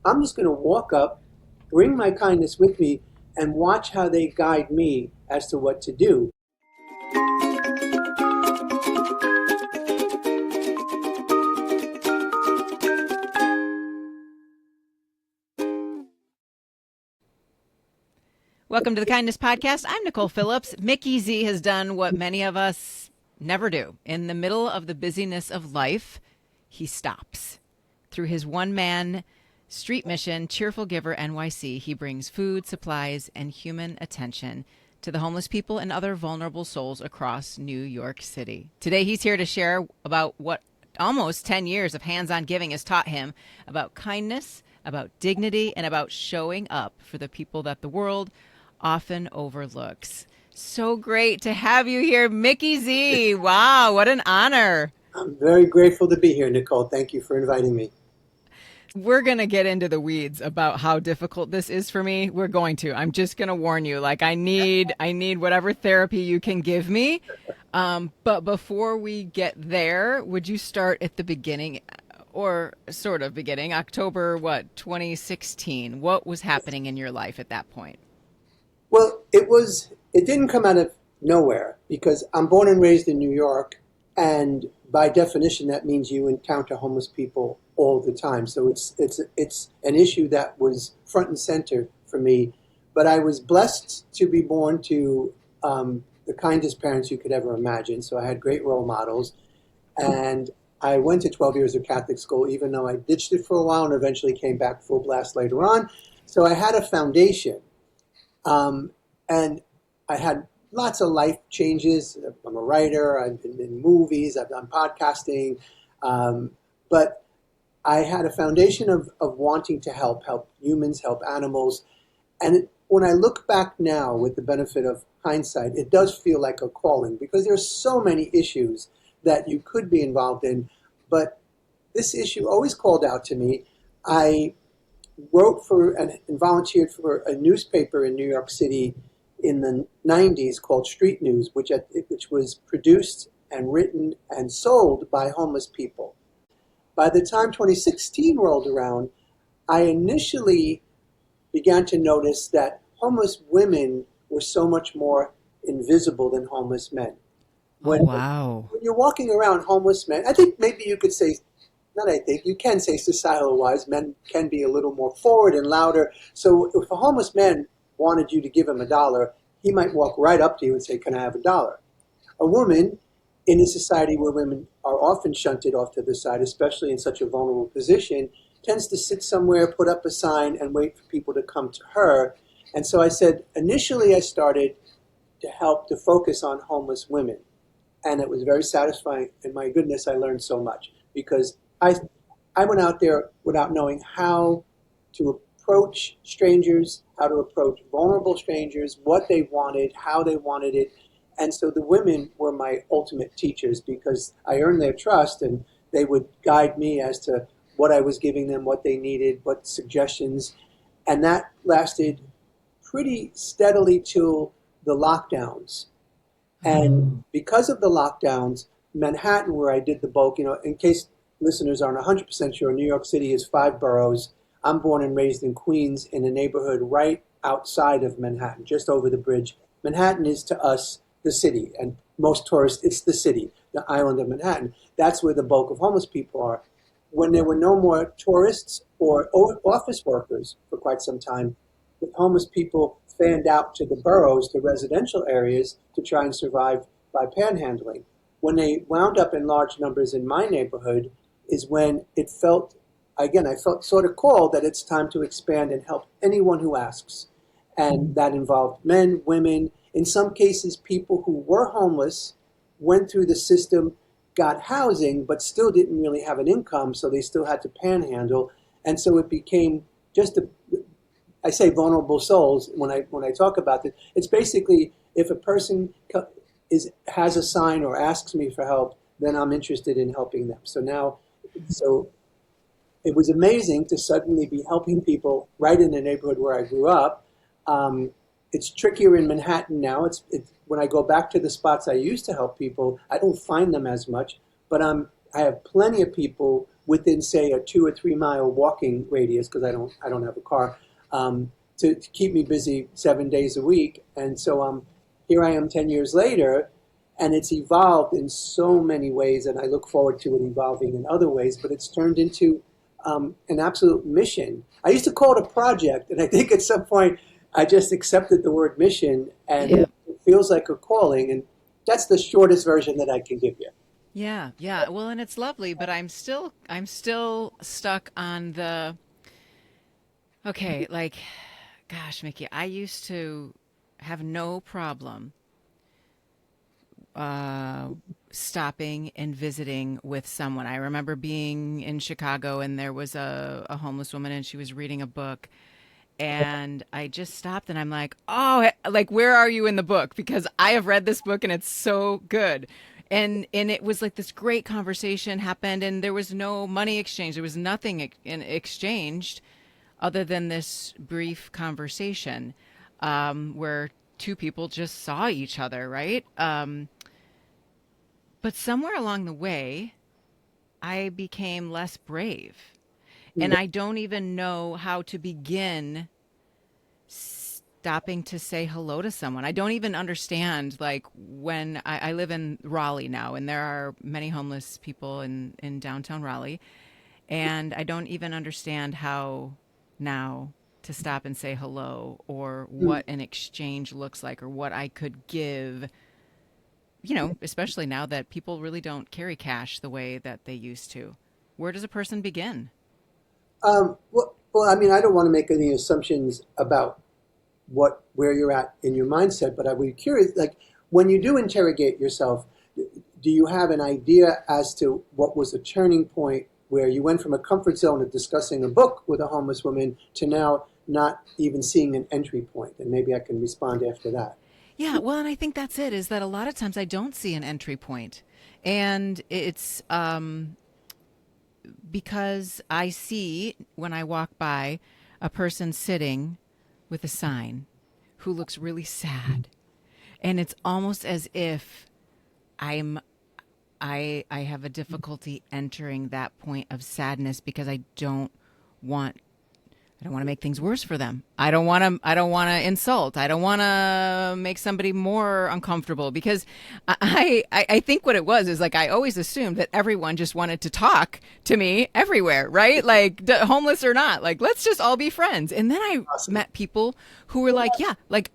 I'm just going to walk up, bring my kindness with me, and watch how they guide me as to what to do. Welcome to the Kindness Podcast. I'm Nicole Phillips. Mickey Z has done what many of us never do. In the middle of the busyness of life, he stops. Through his one-man street mission, Cheerful Giver NYC, he brings food, supplies, and human attention to the homeless people and other vulnerable souls across New York City. Today, he's here to share about what almost 10 years of hands-on giving has taught him about kindness, about dignity, and about showing up for the people that the world often overlooks. So great to have you here, Mickey Z. Wow, what an honor. I'm very grateful to be here, Nicole. Thank you for inviting me. We're going to get into the weeds about how difficult this is for me. We're going to. I'm just going to warn you, like I need whatever therapy you can give me. But before we get there, would you start at the beginning, or sort of beginning, October, 2016? What was happening in your life at that point? Well, it didn't come out of nowhere because I'm born and raised in New York, and by definition, that means you encounter homeless people all the time. So it's an issue that was front and center for me. But I was blessed to be born to the kindest parents you could ever imagine. So I had great role models, and I went to 12 years of Catholic school, even though I ditched it for a while and eventually came back full blast later on. So I had a foundation. And I had lots of life changes. I'm a writer. I've been in movies. I've done podcasting. But I had a foundation of wanting to help humans, help animals. And when I look back now with the benefit of hindsight, it does feel like a calling because there's so many issues that you could be involved in. But this issue always called out to me. I wrote for and volunteered for a newspaper in New York City in the 90s called Street News, which was produced and written and sold by homeless people. By the time 2016 rolled around, I initially began to notice that homeless women were so much more invisible than homeless men. When you're walking around homeless men, I think maybe you could say, you can say societal-wise, men can be a little more forward and louder. So if a homeless man wanted you to give him $1, he might walk right up to you and say, "Can I have $1?" A woman in a society where women are often shunted off to the side, especially in such a vulnerable position, tends to sit somewhere, put up a sign, and wait for people to come to her. And so I said, initially I started to focus on homeless women. And it was very satisfying. And my goodness, I learned so much because I went out there without knowing how to approach strangers, how to approach vulnerable strangers, what they wanted, how they wanted it. And so the women were my ultimate teachers because I earned their trust and they would guide me as to what I was giving them, what they needed, what suggestions. And that lasted pretty steadily till the lockdowns. And because of the lockdowns, Manhattan, where I did the bulk, in case listeners aren't 100% sure, New York City is 5 boroughs. I'm born and raised in Queens in a neighborhood right outside of Manhattan, just over the bridge. Manhattan is to us the city, and most tourists, it's the city, the island of Manhattan. That's where the bulk of homeless people are. When there were no more tourists or office workers for quite some time, the homeless people fanned out to the boroughs, the residential areas, to try and survive by panhandling. When they wound up in large numbers in my neighborhood is when it felt, again, I felt sort of called that it's time to expand and help anyone who asks. And that involved men, women, in some cases, people who were homeless, went through the system, got housing, but still didn't really have an income, so they still had to panhandle. And so it became just I say vulnerable souls when I talk about it. It's basically if a person has a sign or asks me for help, then I'm interested in helping them. So it was amazing to suddenly be helping people right in the neighborhood where I grew up. It's trickier in Manhattan now. It's when I go back to the spots I used to help people, I don't find them as much. But I have plenty of people within, say, a 2 or 3 mile walking radius, because I don't have a car, to keep me busy 7 days a week. And so here I am 10 years later, and it's evolved in so many ways, and I look forward to it evolving in other ways, but it's turned into an absolute mission. I used to call it a project, and I think at some point I just accepted the word mission, and it feels like a calling, and that's the shortest version that I can give you. Yeah, yeah. Well, and it's lovely, but I'm still stuck on the okay, like gosh, Mickey, I used to have no problem stopping and visiting with someone. I remember being in Chicago and there was a homeless woman and she was reading a book. And I just stopped and I'm like, oh, like, where are you in the book? Because I have read this book and it's so good. And it was like this great conversation happened and there was no money exchange. There was nothing exchanged other than this brief conversation where two people just saw each other, right? But somewhere along the way, I became less brave. And I don't even know how to begin stopping to say hello to someone. I don't even understand, like, when I live in Raleigh now, and there are many homeless people in downtown Raleigh. And I don't even understand how now to stop and say hello or what an exchange looks like or what I could give, you know, especially now that people really don't carry cash the way that they used to. Where does a person begin? Well, I mean, I don't want to make any assumptions about where you're at in your mindset, but I would be curious, like, when you do interrogate yourself, do you have an idea as to what was a turning point where you went from a comfort zone of discussing a book with a homeless woman to now not even seeing an entry point? And maybe I can respond after that. Yeah, well, and I think that's it, is that a lot of times I don't see an entry point. And it's because I see when I walk by a person sitting with a sign who looks really sad. And it's almost as if I have a difficulty entering that point of sadness because I don't want to make things worse for them. I don't want to insult. I don't want to make somebody more uncomfortable because I think what it was is, like, I always assumed that everyone just wanted to talk to me everywhere, right? Like, homeless or not, like, let's just all be friends. And then I met people who were like, yeah, like,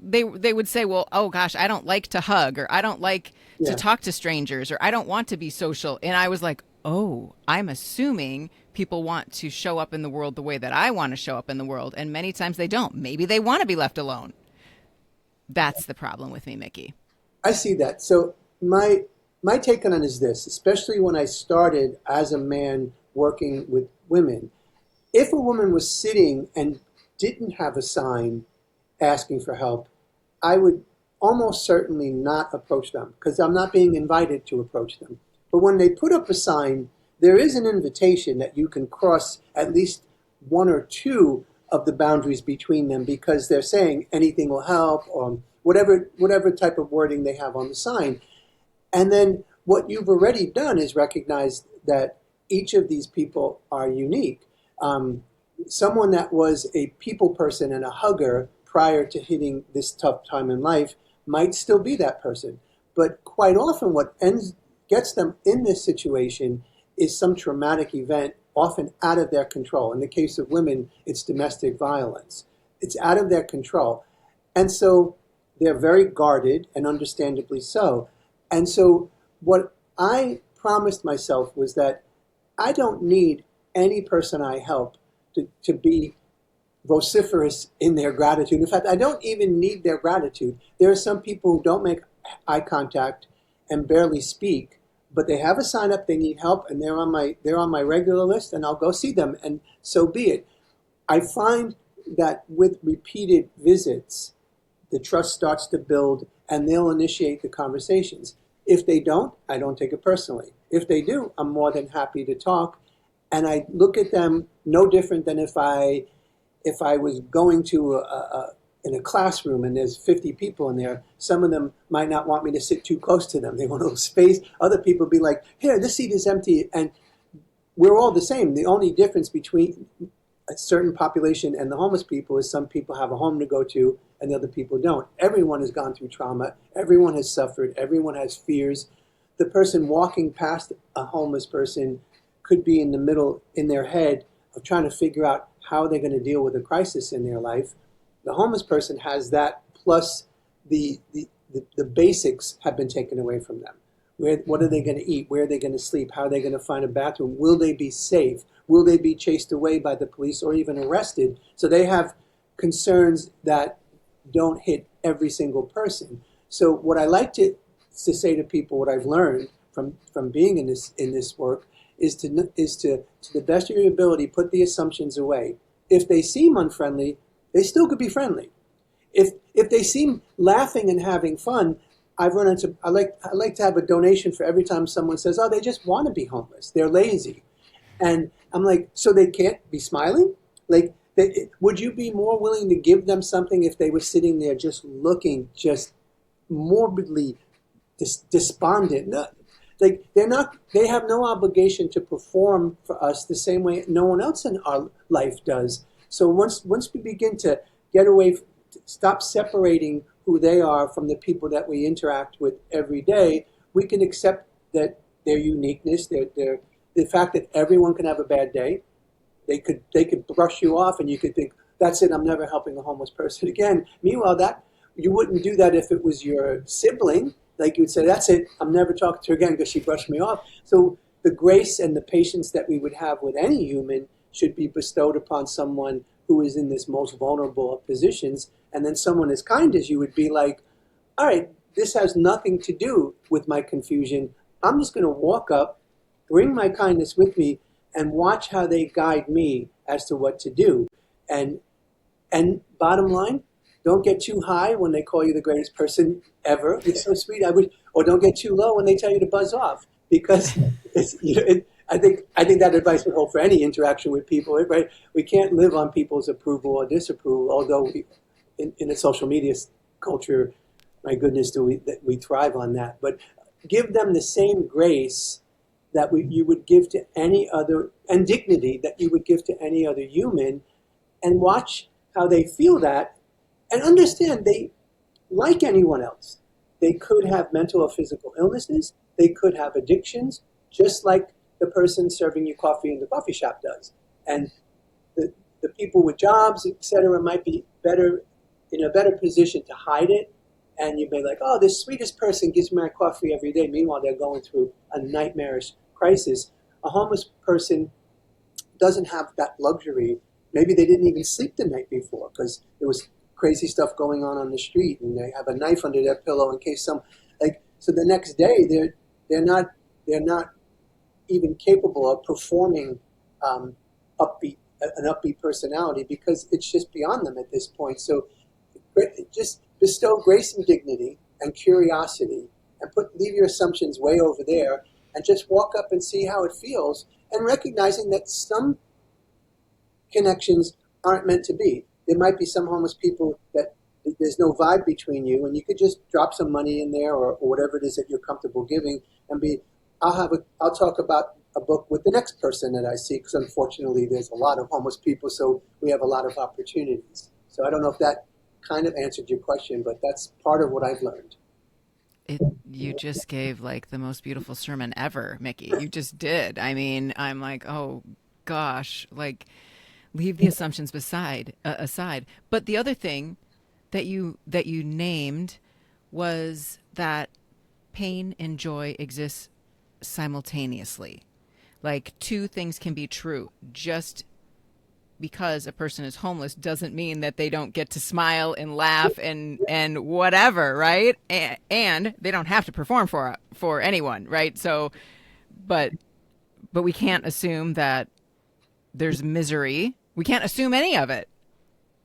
they would say, well, oh gosh, I don't like to hug, or I don't like to talk to strangers, or I don't want to be social. And I was like, oh, I'm assuming people want to show up in the world the way that I want to show up in the world. And many times they don't. Maybe they want to be left alone. That's the problem with me, Mickey. I see that. So my take on it is this, especially when I started as a man working with women. If a woman was sitting and didn't have a sign asking for help, I would almost certainly not approach them because I'm not being invited to approach them. But when they put up a sign, there is an invitation that you can cross at least one or two of the boundaries between them because they're saying anything will help, or whatever type of wording they have on the sign. And then what you've already done is recognize that each of these people are unique. Someone that was a people person and a hugger prior to hitting this tough time in life might still be that person. But quite often what gets them in this situation is some traumatic event, often out of their control. In the case of women, it's domestic violence. It's out of their control. And so they're very guarded, and understandably so. And so what I promised myself was that I don't need any person I help to be vociferous in their gratitude. In fact, I don't even need their gratitude. There are some people who don't make eye contact and barely speak, but they have a sign up, they need help, and they're on my regular list, and I'll go see them, and so be it. I find that with repeated visits, the trust starts to build, and they'll initiate the conversations. If they don't, I don't take it personally. If they do, I'm more than happy to talk, and I look at them no different than if I was going to in a classroom and there's 50 people in there. Some of them might not want me to sit too close to them. They want a little space. Other people be like, here, this seat is empty. And we're all the same. The only difference between a certain population and the homeless people is some people have a home to go to and the other people don't. Everyone has gone through trauma. Everyone has suffered. Everyone has fears. The person walking past a homeless person could be in the middle in their head of trying to figure out how they're going to deal with a crisis in their life. The homeless person has that, plus the basics have been taken away from them. What are they going to eat? Where are they going to sleep? How are they going to find a bathroom? Will they be safe? Will they be chased away by the police or even arrested? So they have concerns that don't hit every single person. So what I like to say to people, what I've learned from being in this work, is to the best of your ability, put the assumptions away. If they seem unfriendly, they still could be friendly. If they seem laughing and having fun, I've run into, I like to have a donation for every time someone says, oh, they just want to be homeless. They're lazy. And I'm like, so they can't be smiling? Like, would you be more willing to give them something if they were sitting there just looking just morbidly despondent? No, like, they have no obligation to perform for us the same way no one else in our life does. So once we begin to get away, stop separating who they are from the people that we interact with every day, we can accept that their uniqueness, the fact that everyone can have a bad day. They could brush you off and you could think, that's it, I'm never helping a homeless person again. Meanwhile, that you wouldn't do that if it was your sibling. Like, you'd say, that's it, I'm never talking to her again because she brushed me off. So the grace and the patience that we would have with any human should be bestowed upon someone who is in this most vulnerable of positions. And then someone as kind as you would be like, all right, this has nothing to do with my confusion. I'm just going to walk up, bring my kindness with me, and watch how they guide me as to what to do. And bottom line, don't get too high when they call you the greatest person ever. It's so sweet. Or don't get too low when they tell you to buzz off, because I think that advice would hold for any interaction with people, right? We can't live on people's approval or disapproval, although in a social media culture, my goodness, we thrive on that. But give them the same grace that you would give to any other, and dignity that you would give to any other human, and watch how they feel that, and understand they, like anyone else, they could have mental or physical illnesses, they could have addictions, just like the person serving you coffee in the coffee shop does. And the people with jobs, etc., might be in a better position to hide it. And you may be like, oh, this sweetest person gives me my coffee every day. Meanwhile, they're going through a nightmarish crisis. A homeless person doesn't have that luxury. Maybe they didn't even sleep the night before because there was crazy stuff going on the street, and they have a knife under their pillow in case so the next day they're not even capable of performing an upbeat personality, because it's just beyond them at this point. So just bestow grace and dignity and curiosity, and leave your assumptions way over there, and just walk up and see how it feels, and recognizing that some connections aren't meant to be. There might be some homeless people that there's no vibe between you, and you could just drop some money in there or whatever it is that you're comfortable giving, and I'll talk about a book with the next person that I see, because unfortunately there's a lot of homeless people, so we have a lot of opportunities. So I don't know if that kind of answered your question, but that's part of what I've learned. You just gave like the most beautiful sermon ever, Mickey. You just did. I mean, I'm like, oh gosh, like, leave the assumptions aside. But the other thing that you named was that pain and joy exist simultaneously. Like, two things can be true. Just because a person is homeless doesn't mean that they don't get to smile and laugh and whatever, right? And they don't have to perform for anyone, right? So, but we can't assume that there's misery. We can't assume any of it.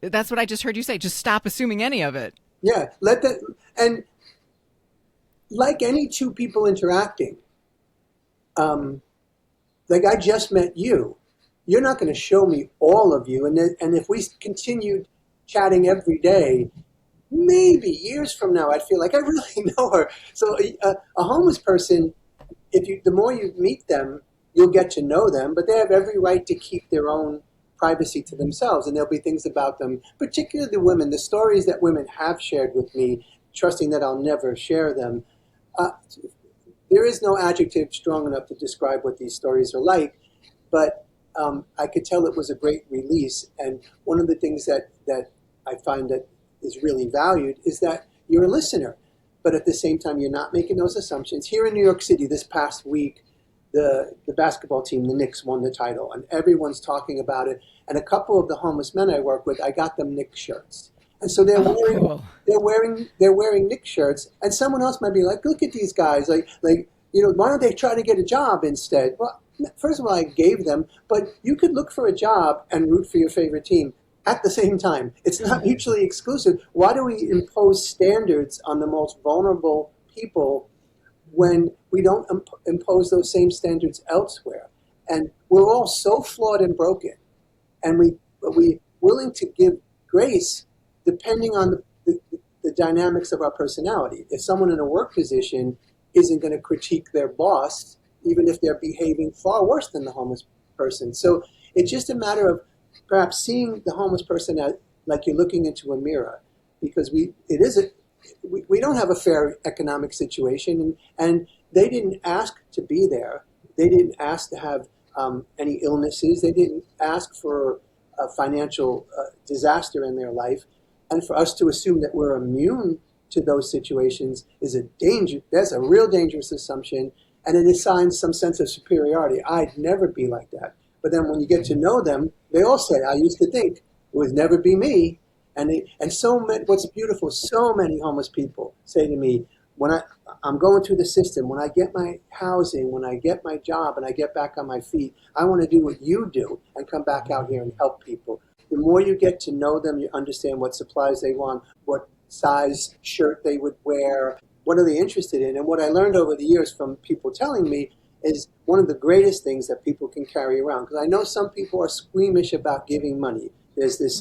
That's what I just heard you say. Just stop assuming any of it. Yeah, and like any two people interacting, like, I just met you. You're not going to show me all of you. And if we continued chatting every day, maybe years from now, I'd feel like I really know her. So a homeless person, the more you meet them, you'll get to know them, but they have every right to keep their own privacy to themselves. And there'll be things about them, particularly the women, the stories that women have shared with me, trusting that I'll never share them. Uh, there is no adjective strong enough to describe what these stories are like, but I could tell it was a great release. And one of the things that I find that is really valued is that you're a listener, but at the same time, you're not making those assumptions. Here in New York City this past week, the basketball team, the Knicks, won the title, and everyone's talking about it. And a couple of the homeless men I work with, I got them Knicks shirts. And so Cool. they're wearing Knicks shirts, and someone else might be like, look at these guys, like why don't they try to get a job instead? Well, first of all, I gave them, but you could look for a job and root for your favorite team at the same time. It's not mutually exclusive. Why do we impose standards on the most vulnerable people when we don't impose those same standards elsewhere? And we're all so flawed and broken, and we willing to give grace depending on the dynamics of our personality. If someone in a work position isn't going to critique their boss, even if they're behaving far worse than the homeless person. So it's just a matter of perhaps seeing the homeless person like you're looking into a mirror, because we don't have a fair economic situation, and they didn't ask to be there. They didn't ask to have any illnesses. They didn't ask for a financial disaster in their life. And for us to assume that we're immune to those situations is a danger. That's a real dangerous assumption, and it assigns some sense of superiority. I'd never be like that. But then when you get to know them, they all say, I used to think it would never be me. And so many, what's beautiful, so many homeless people say to me, when I'm going through the system, when I get my housing, when I get my job and I get back on my feet, I want to do what you do and come back out here and help people. The more you get to know them, you understand what supplies they want, what size shirt they would wear, what are they interested in. And what I learned over the years from people telling me is one of the greatest things that people can carry around. Because I know some people are squeamish about giving money. There's this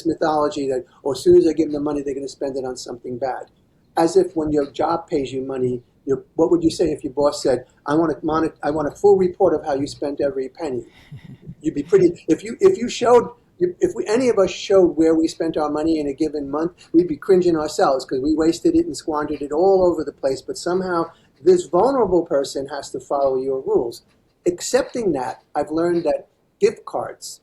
mythology that, as soon as I give them money, they're going to spend it on something bad. As if when your job pays you money, what would you say if your boss said, I want a full report of how you spent every penny? You'd be pretty, if any of us showed where we spent our money in a given month, we'd be cringing ourselves because we wasted it and squandered it all over the place. But somehow this vulnerable person has to follow your rules. Accepting that, I've learned that gift cards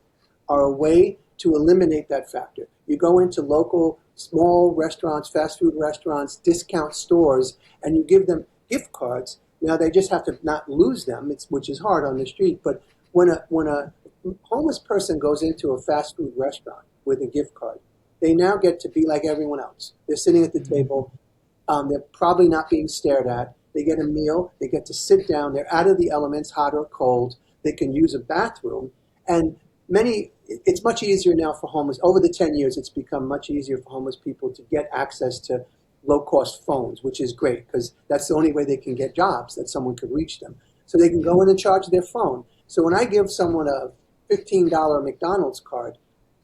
are a way to eliminate that factor. You go into local small restaurants, fast food restaurants, discount stores, and you give them gift cards. Now they just have to not lose them, which is hard on the street. But when a homeless person goes into a fast food restaurant with a gift card, they now get to be like everyone else. They're sitting at the table. They're probably not being stared at. They get a meal. They get to sit down. They're out of the elements, hot or cold. They can use a bathroom. And it's much easier now for homeless. Over the 10 years, it's become much easier for homeless people to get access to low-cost phones, which is great because that's the only way they can get jobs, that someone could reach them. So they can go in and charge their phone. So when I give someone a $15 McDonald's card,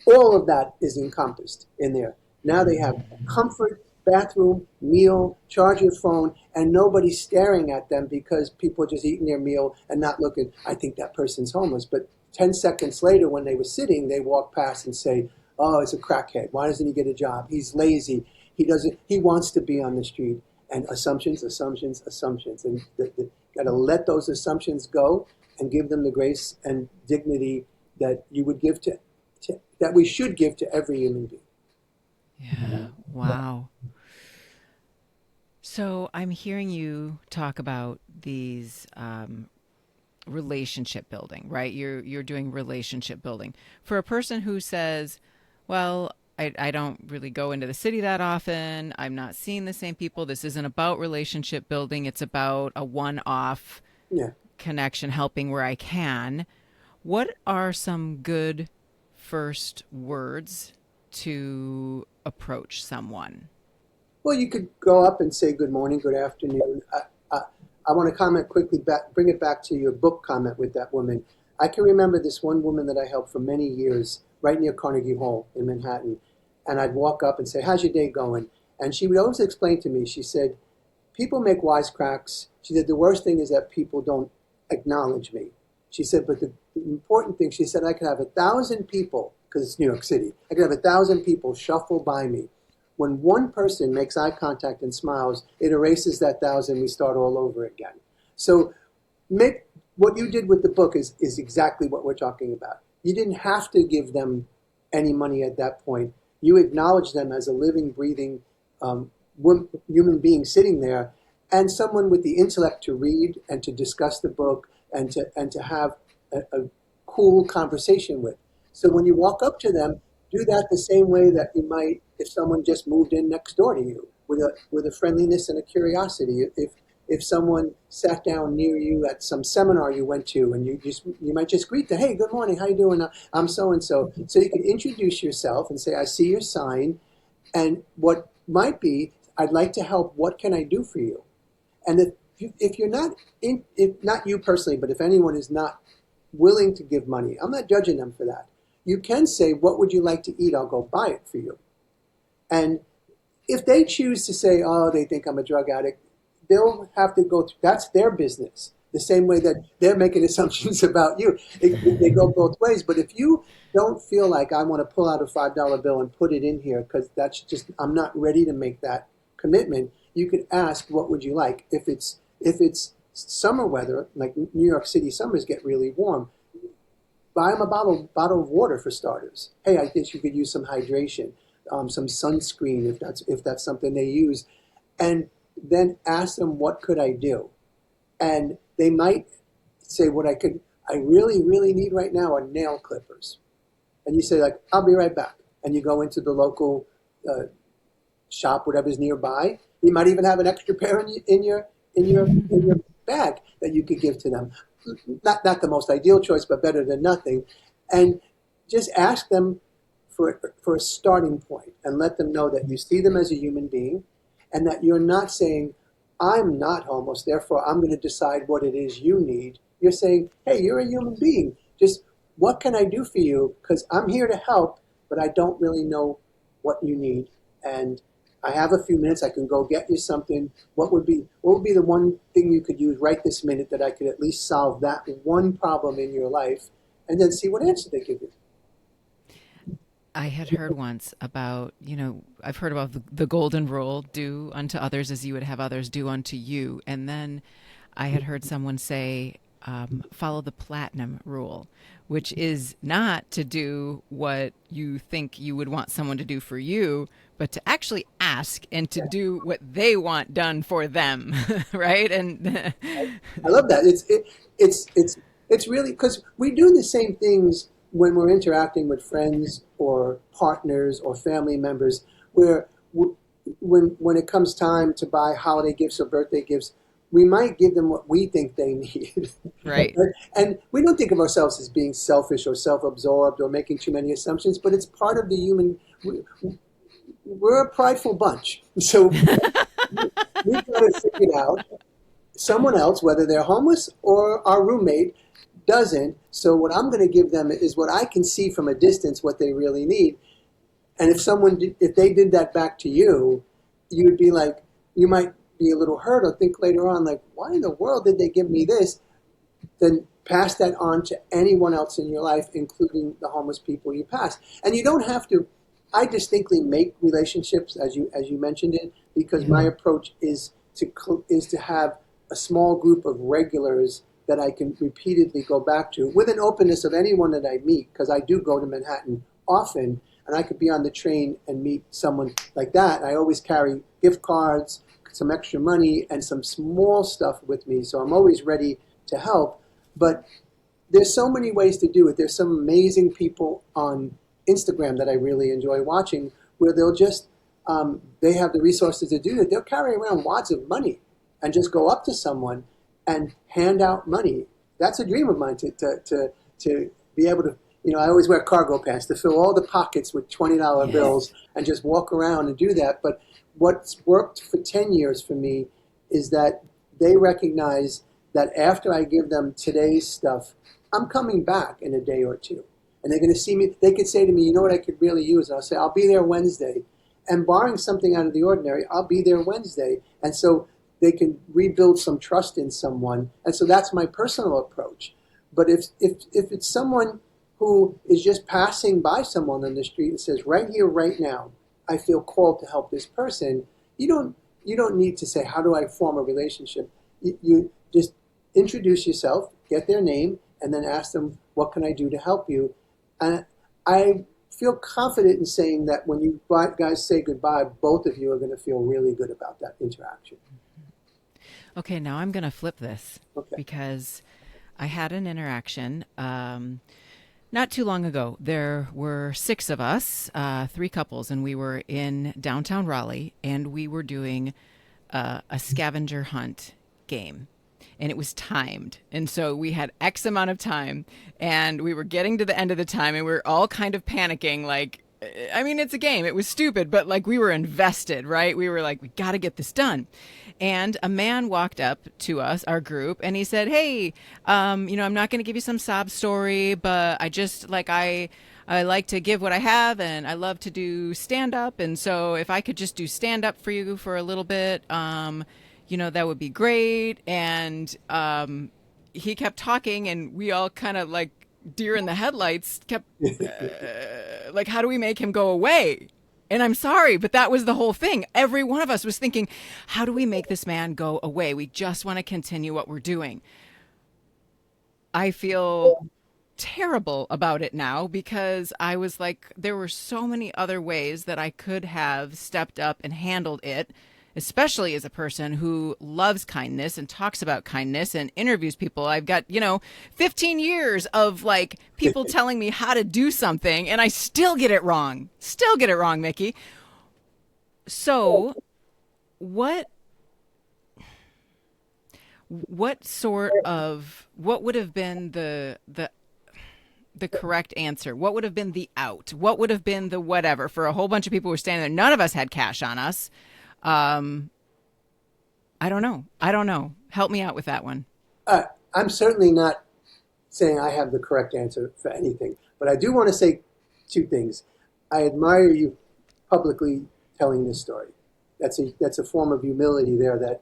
all of that is encompassed in there. Now they have comfort, bathroom, meal, charge your phone, and nobody's staring at them because people are just eating their meal and not looking. I think that person's homeless. But 10 seconds later, when they were sitting, they walk past and say, oh, it's a crackhead. Why doesn't he get a job? He's lazy. He wants to be on the street. And assumptions. And got to let those assumptions go and give them the grace and dignity that you would give that we should give to every human being. Yeah. Wow. So I'm hearing you talk about these relationship building, right? You're doing relationship building for a person who says, well, I don't really go into the city that often. I'm not seeing the same people. This isn't about relationship building. It's about a one-off connection, helping where I can. What are some good first words to approach someone? Well, you could go up and say good morning, good afternoon. I want to comment quickly bring it back to your book comment with that woman. I can remember this one woman that I helped for many years right near Carnegie Hall in Manhattan. And I'd walk up and say, how's your day going? And she would always explain to me, she said, people make wisecracks. She said, the worst thing is that people don't acknowledge me. She said, but the important thing, she said, I could have 1,000 people, because it's New York City, I could have 1,000 people shuffle by me. When one person makes eye contact and smiles, it erases that 1,000. We start all over again. So what you did with the book is exactly what we're talking about. You didn't have to give them any money at that point. You acknowledge them as a living, breathing human being sitting there, and someone with the intellect to read and to discuss the book and to have a cool conversation with. So when you walk up to them, do that the same way that you might if someone just moved in next door to you, with a friendliness and a curiosity. If someone sat down near you at some seminar you went to, and you might just greet them, hey, good morning, how you doing? I'm so and so. So you can introduce yourself and say, I see your sign, and what might be, I'd like to help. What can I do for you? And if you're not if not you personally, but if anyone is not willing to give money, I'm not judging them for that. You can say, what would you like to eat? I'll go buy it for you. And if they choose to say, oh, they think I'm a drug addict, they'll have to go through, that's their business. The same way that they're making assumptions about you. They go both ways. But if you don't feel like I want to pull out a $5 bill and put it in here because that's just, I'm not ready to make that commitment, you could ask, what would you like? If it's summer weather, like New York City summers get really warm, buy them a bottle of water for starters. Hey, I think you could use some hydration, some sunscreen if that's something they use, and then ask them, what could I do? And they might say, I really, really need right now are nail clippers. And you say, like, I'll be right back. And you go into the local shop, whatever's nearby. You might even have an extra pair in your bag that you could give to them. Not the most ideal choice, but better than nothing. And just ask them for a starting point and let them know that you see them as a human being and that you're not saying, I'm not homeless, therefore I'm going to decide what it is you need. You're saying, hey, you're a human being. Just what can I do for you? Because I'm here to help, but I don't really know what you need. And I have a few minutes. I can go get you something. What would be the one thing you could use right this minute that I could at least solve that one problem in your life, and then see what answer they give you. I had heard once about, I've heard about the golden rule, do unto others as you would have others do unto you. And then I had heard someone say, follow the platinum rule, which is not to do what you think you would want someone to do for you, but to actually ask and to do what they want done for them, right? And I love that. It's really, because we do the same things when we're interacting with friends or partners or family members, where when it comes time to buy holiday gifts or birthday gifts, we might give them what we think they need. Right. And we don't think of ourselves as being selfish or self-absorbed or making too many assumptions, but it's part of the human. We're a prideful bunch. So we've got to figure out someone else, whether they're homeless or our roommate, doesn't. So what I'm going to give them is what I can see from a distance, what they really need. And if they did that back to you, you would be like, you might be a little hurt or think later on, like, why in the world did they give me this? Then pass that on to anyone else in your life, including the homeless people you pass. And you don't have to. I distinctly make relationships, as you mentioned it, because my approach is to have a small group of regulars that I can repeatedly go back to, with an openness of anyone that I meet, because I do go to Manhattan often, and I could be on the train and meet someone like that. I always carry gift cards, some extra money, and some small stuff with me, so I'm always ready to help. But there's so many ways to do it. There's some amazing people on Instagram that I really enjoy watching, where they'll just, they have the resources to do it. They'll carry around wads of money and just go up to someone and hand out money. That's a dream of mine, to be able to, I always wear cargo pants to fill all the pockets with $20 bills and just walk around and do that. But what's worked for 10 years for me is that they recognize that after I give them today's stuff, I'm coming back in a day or two. And they're going to see me. They could say to me, you know what I could really use? And I'll say, I'll be there Wednesday. And barring something out of the ordinary, I'll be there Wednesday. And so they can rebuild some trust in someone. And so that's my personal approach. But if it's someone who is just passing by someone on the street and says, right here, right now, I feel called to help this person, you don't need to say, how do I form a relationship? You just introduce yourself, get their name, and then ask them, what can I do to help you? And I feel confident in saying that when you guys say goodbye, both of you are going to feel really good about that interaction. Okay, now I'm going to flip this Okay. because I had an interaction not too long ago. There were 6 of us, 3 couples, and we were in downtown Raleigh, and we were doing a scavenger hunt game. And it was timed. And so we had X amount of time, and we were getting to the end of the time, and we were all kind of panicking, like, I mean, it's a game. It was stupid, but like we were invested, right? We were like, we got to get this done. And a man walked up to us, our group, and he said, hey, I'm not going to give you some sob story, but I like to give what I have, and I love to do stand up. And so if I could just do stand up for you for a little bit, that would be great. And he kept talking, and we all kind of like deer in the headlights kept like, how do we make him go away? And I'm sorry, but that was the whole thing. Every one of us was thinking, how do we make this man go away? We just want to continue what we're doing. I feel terrible about it now because I was like, there were so many other ways that I could have stepped up and handled it, especially as a person who loves kindness and talks about kindness and interviews people. I've got, 15 years of like people telling me how to do something, and I still get it wrong. Still get it wrong, Mickey. So what would have been the correct answer? What would have been the out? What would have been the whatever for a whole bunch of people who were standing there? None of us had cash on us. I don't know. Help me out with that one. I'm certainly not saying I have the correct answer for anything, but I do want to say 2 things. I admire you publicly telling this story. That's a form of humility there that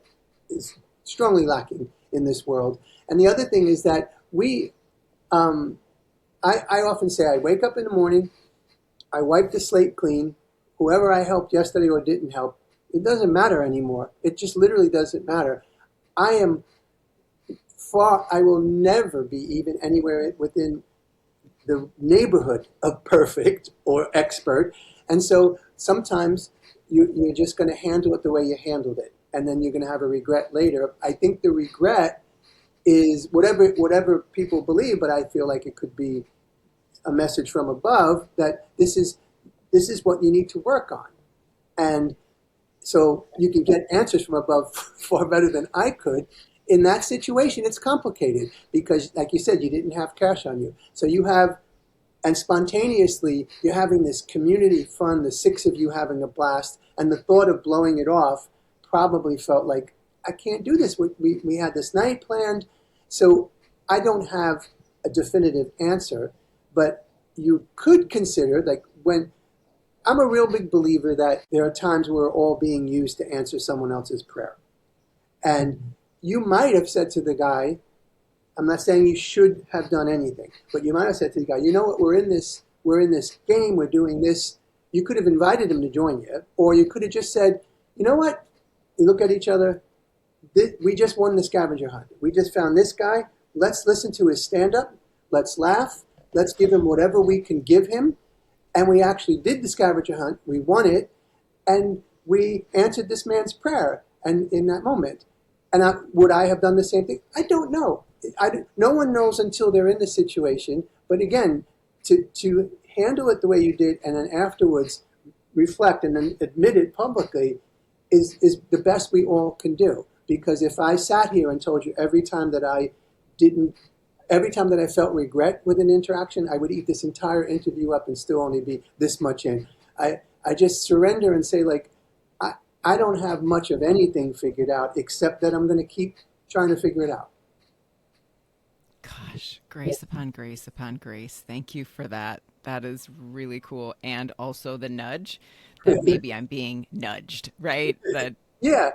is strongly lacking in this world. And the other thing is that I often say I wake up in the morning, I wipe the slate clean. Whoever I helped yesterday or didn't help, it doesn't matter anymore. It just literally doesn't matter. I will never be even anywhere within the neighborhood of perfect or expert. And so sometimes you're just going to handle it the way you handled it. And then you're going to have a regret later. I think the regret is whatever people believe, but I feel like it could be a message from above that this is what you need to work on. And so you can get answers from above far better than I could. In that situation, it's complicated because, like you said, you didn't have cash on you. So and spontaneously, you're having this community fun, the 6 of you having a blast, and the thought of blowing it off probably felt like, I can't do this. We had this night planned. So I don't have a definitive answer, but you could consider, like I'm a real big believer that there are times where we're all being used to answer someone else's prayer. And you might have said to the guy, I'm not saying you should have done anything, but you might have said to the guy, you know what, we're in this game, we're doing this. You could have invited him to join you, or you could have just said, you know what, you look at each other, we just won the scavenger hunt. We just found this guy. Let's listen to his stand-up. Let's laugh. Let's give him whatever we can give him. And we actually did the scavenger hunt. We won it. And we answered this man's prayer and in that moment. And would I have done the same thing? I don't know. No one knows until they're in the situation. But again, to handle it the way you did and then afterwards reflect and then admit it publicly is the best we all can do. Because if I sat here and told you every time that I felt regret with an interaction, I would eat this entire interview up and still only be this much in. I just surrender and say, like, I don't have much of anything figured out except that I'm going to keep trying to figure it out. Gosh, grace upon grace upon grace. Thank you for that. That is really cool. And also the nudge that maybe I'm being nudged, right? That Yeah.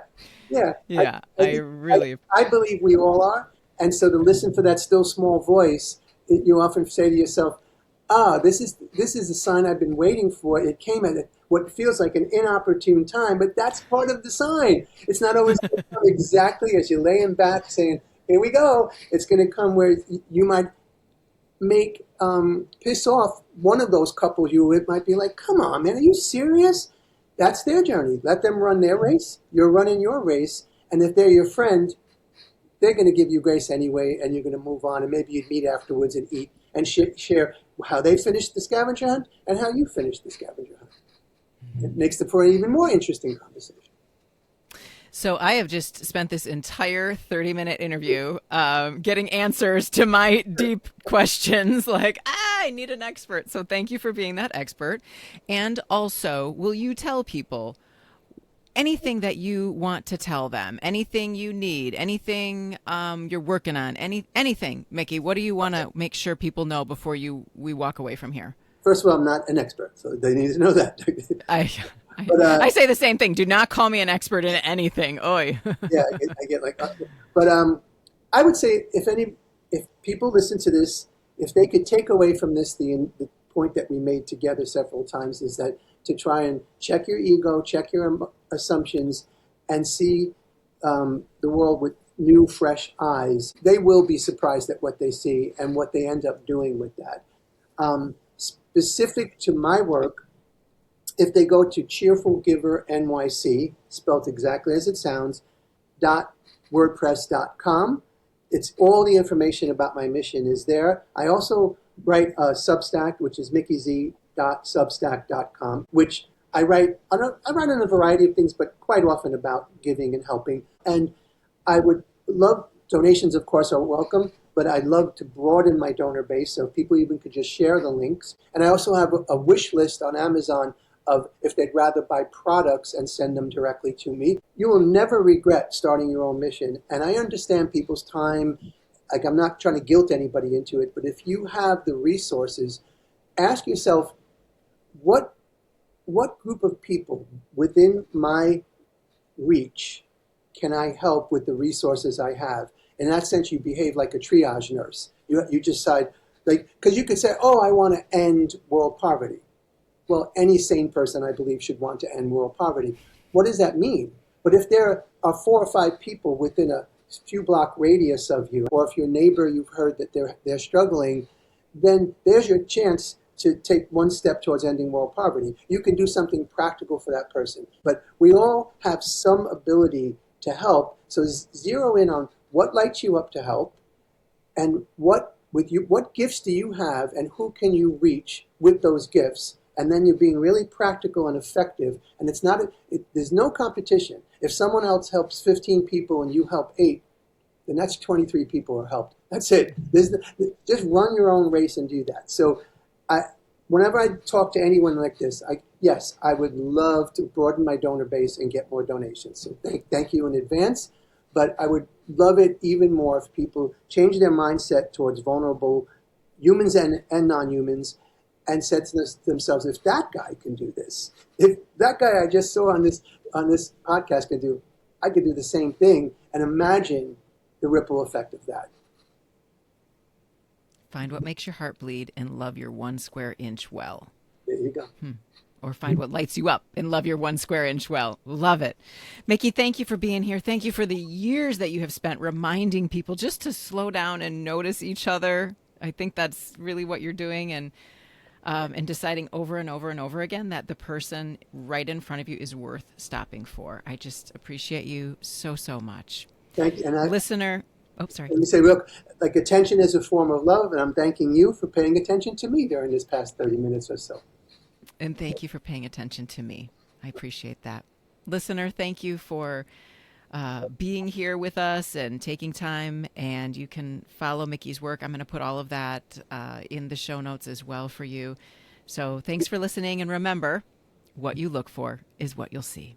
I really I believe we all are. And so to listen for that still small voice, you often say to yourself, this is a sign I've been waiting for. It came at what feels like an inopportune time, but that's part of the sign. It's not always going to come exactly as you're laying back saying, here we go. It's going to come where you might make piss off one of those couples you with. Might be like, come on, man, are you serious? That's their journey. Let them run their race. You're running your race. And if they're your friend, they're going to give you grace anyway, and you're going to move on, and maybe you'd meet afterwards and eat and share how they finished the scavenger hunt and how you finished the scavenger hunt. It makes for an even more interesting conversation. So I have just spent this entire 30-minute interview getting answers to my deep questions like, I need an expert. So thank you for being that expert. And also, will you tell people anything that you want to tell them, anything you need, anything you're working on, anything, Mickey? What do you want to make sure people know before we walk away from here? First of all, I'm not an expert, so they need to know that. I say the same thing. Do not call me an expert in anything. Oy. Yeah, I get like, but I would say if people listen to this, if they could take away from this the point that we made together several times is that to try and check your ego, check your assumptions, and see the world with new, fresh eyes. They will be surprised at what they see and what they end up doing with that. Specific to my work, if they go to Cheerful Giver NYC, spelled exactly as it sounds, .wordpress.com, it's all the information about my mission is there. I also write a Substack, which is mickeyz.substack.com, which I write on a variety of things, but quite often about giving and helping. And I would love, donations of course are welcome, but I'd love to broaden my donor base so people even could just share the links. And I also have a wish list on Amazon of if they'd rather buy products and send them directly to me. You will never regret starting your own mission. And I understand people's time. Like, I'm not trying to guilt anybody into it, but if you have the resources, ask yourself, what group of people within my reach can I help with the resources I have? In that sense, you behave like a triage nurse. You decide, like, because you could say, oh, I want to end world poverty. Well, any sane person, I believe, should want to end world poverty. What does that mean? But if there are 4 or 5 people within a few block radius of you, or if your neighbor, you've heard that they're struggling, then there's your chance to take one step towards ending world poverty. You can do something practical for that person. But we all have some ability to help. So zero in on what lights you up to help, and what gifts do you have, and who can you reach with those gifts? And then you're being really practical and effective. And there's no competition. If someone else helps 15 people and you help 8, then that's 23 people are helped. That's it. Just run your own race and do that. So whenever I talk to anyone like this, yes, I would love to broaden my donor base and get more donations. So thank you in advance. But I would love it even more if people change their mindset towards vulnerable humans and non-humans, and said to themselves, if that guy can do this, if that guy I just saw on this podcast can do, I could do the same thing, and imagine the ripple effect of that. Find what makes your heart bleed and love your 1 square inch well. There you go. Or find what lights you up and love your 1 square inch well. Love it. Mickey, thank you for being here. Thank you for the years that you have spent reminding people just to slow down and notice each other. I think that's really what you're doing. And deciding over and over and over again that the person right in front of you is worth stopping for. I just appreciate you so, so much. Thank you. And listener, sorry. Let me say, look, like attention is a form of love, and I'm thanking you for paying attention to me during this past 30 minutes or so. And thank you for paying attention to me. I appreciate that. Listener, thank you for being here with us and taking time. And you can follow Mickey's work. I'm going to put all of that in the show notes as well for you. So thanks for listening. And remember, what you look for is what you'll see.